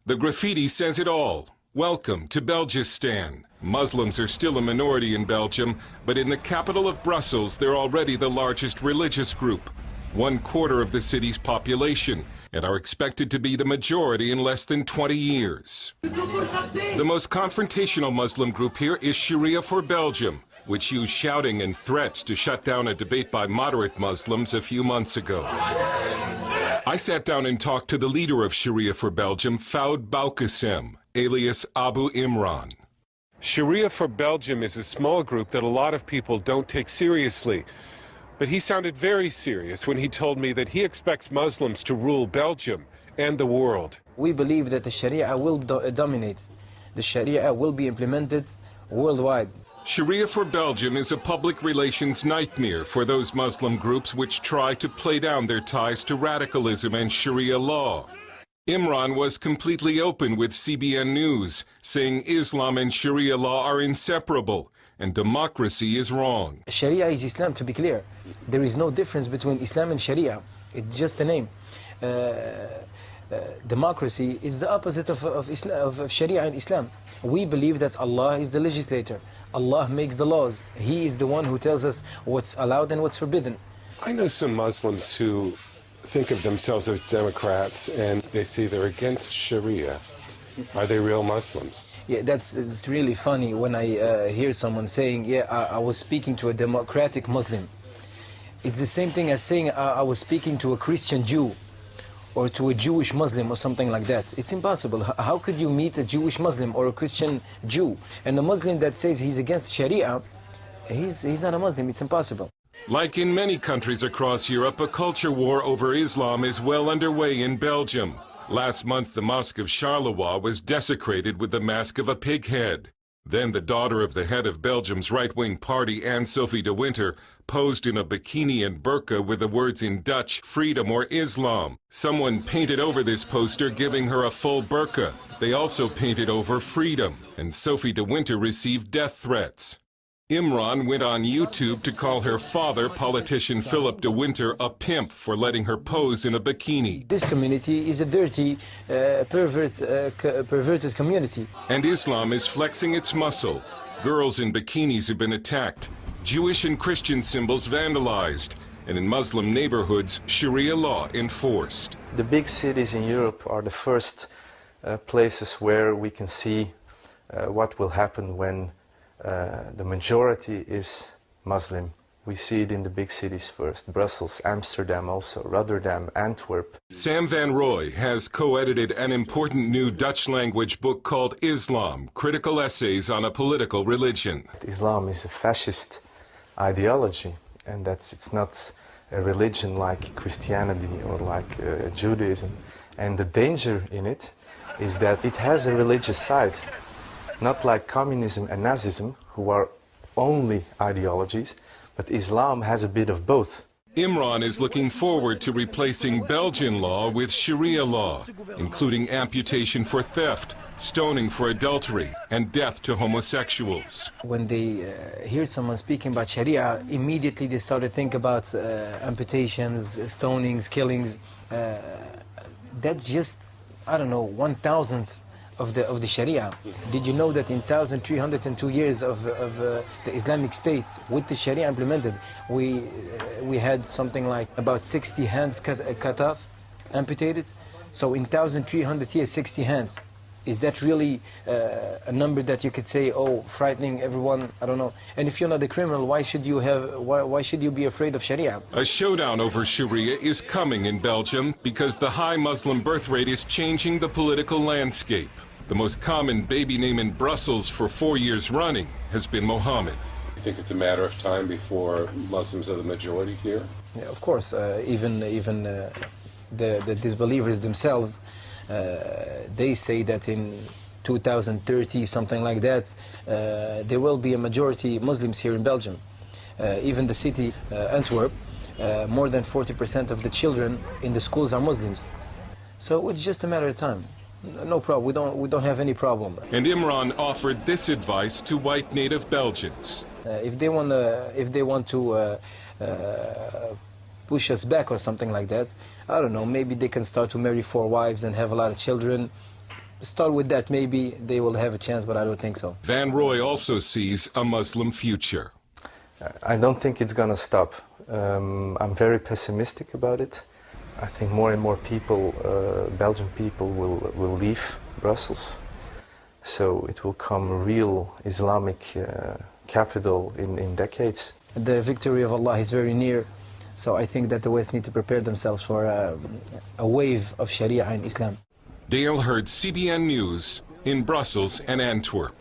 The graffiti says it all. Welcome to Belgistan. Muslims are still a minority in Belgium, but in the capital of Brussels, they're already the largest religious group, 1/4 of the city's population, and are expected to be the majority in less than 20 years. The most confrontational Muslim group here is Sharia for Belgium, which used shouting and threats to shut down a debate by moderate Muslims a few months ago. I sat down and talked to the leader of Sharia for Belgium, Foud Boukassem, alias Abu Imran. Sharia for Belgium is a small group that a lot of people don't take seriously. But he sounded very serious when he told me that he expects Muslims to rule Belgium and the world. We believe that the Sharia will dominate. The Sharia will be implemented worldwide. Sharia for Belgium is a public relations nightmare for those Muslim groups which try to play down their ties to radicalism and Sharia law. Imran was completely open with CBN News, saying Islam and Sharia law are inseparable and democracy is wrong. Sharia is Islam, to be clear. There is no difference between Islam and Sharia. It's just a name. Democracy is the opposite of Sharia and Islam. We believe that Allah is the legislator. Allah makes the laws. He is the one who tells us what's allowed and what's forbidden. I know some Muslims who think of themselves as Democrats and they say they're against Sharia. Are they real Muslims? Yeah, it's really funny when I hear someone saying, yeah, I was speaking to a democratic Muslim. It's the same thing as saying I was speaking to a Christian Jew or to a Jewish Muslim or something like that. It's impossible. How could you meet a Jewish Muslim or a Christian Jew? And a Muslim that says he's against Sharia, he's not a Muslim. It's impossible. Like in many countries across Europe, a culture war over Islam is well underway in Belgium. Last month, the Mosque of Charleroi was desecrated with the mask of a pig head. Then the daughter of the head of Belgium's right-wing party, Anne-Sophie de Winter, posed in a bikini and burqa with the words in Dutch, freedom or Islam. Someone painted over this poster, giving her a full burqa. They also painted over freedom, and Sophie de Winter received death threats. Imran went on YouTube to call her father, politician Philip de Winter, a pimp for letting her pose in a bikini. This community is a dirty, perverted community. And Islam is flexing its muscle. Girls in bikinis have been attacked, Jewish and Christian symbols vandalized, and in Muslim neighborhoods, Sharia law enforced. The big cities in Europe are the first places where we can see what will happen when the majority is Muslim. We see it in the big cities first, Brussels, Amsterdam also, Rotterdam, Antwerp. Sam van Rooij has co-edited an important new Dutch-language book called Islam, Critical Essays on a Political Religion. Islam is a fascist ideology, and it's not a religion like Christianity or like Judaism. And the danger in it is that it has a religious side. Not like communism and Nazism, who are only ideologies, but Islam has a bit of both. Imran is looking forward to replacing Belgian law with Sharia law, including amputation for theft, stoning for adultery, and death to homosexuals. When they hear someone speaking about Sharia, immediately they start to think about amputations, stonings, killings. That's just, I don't know, 1,000th of the Sharia. Did you know that in 1,302 years of the Islamic State, with the Sharia implemented, we had something like about 60 hands cut off, amputated? So in 1,300 years, 60 hands. Is that really a number that you could say, oh, frightening everyone? I don't know. And if you're not a criminal, why should you be afraid of Sharia? A showdown over Sharia is coming in Belgium because the high Muslim birth rate is changing the political landscape. The most common baby name in Brussels for 4 years running has been Mohammed. You think it's a matter of time before Muslims are the majority here? Yeah, of course. Even the disbelievers themselves, they say that in 2030, something like that, there will be a majority Muslims here in Belgium. Even the city, Antwerp, more than 40% of the children in the schools are Muslims. So it's just a matter of time. No problem. We don't have any problem. And Imran offered this advice to white native Belgians. If they want to push us back or something like that, I don't know, maybe they can start to marry 4 wives and have a lot of children. start with that, maybe they will have a chance, but I don't think so. Van Roy also sees a Muslim future. I don't think it's going to stop. I'm very pessimistic about it. I think more and more people, Belgian people, will leave Brussels. So it will come a real Islamic capital in decades. The victory of Allah is very near, so I think that the West need to prepare themselves for a wave of Sharia in Islam. Dale Hurd, CBN News, in Brussels and Antwerp.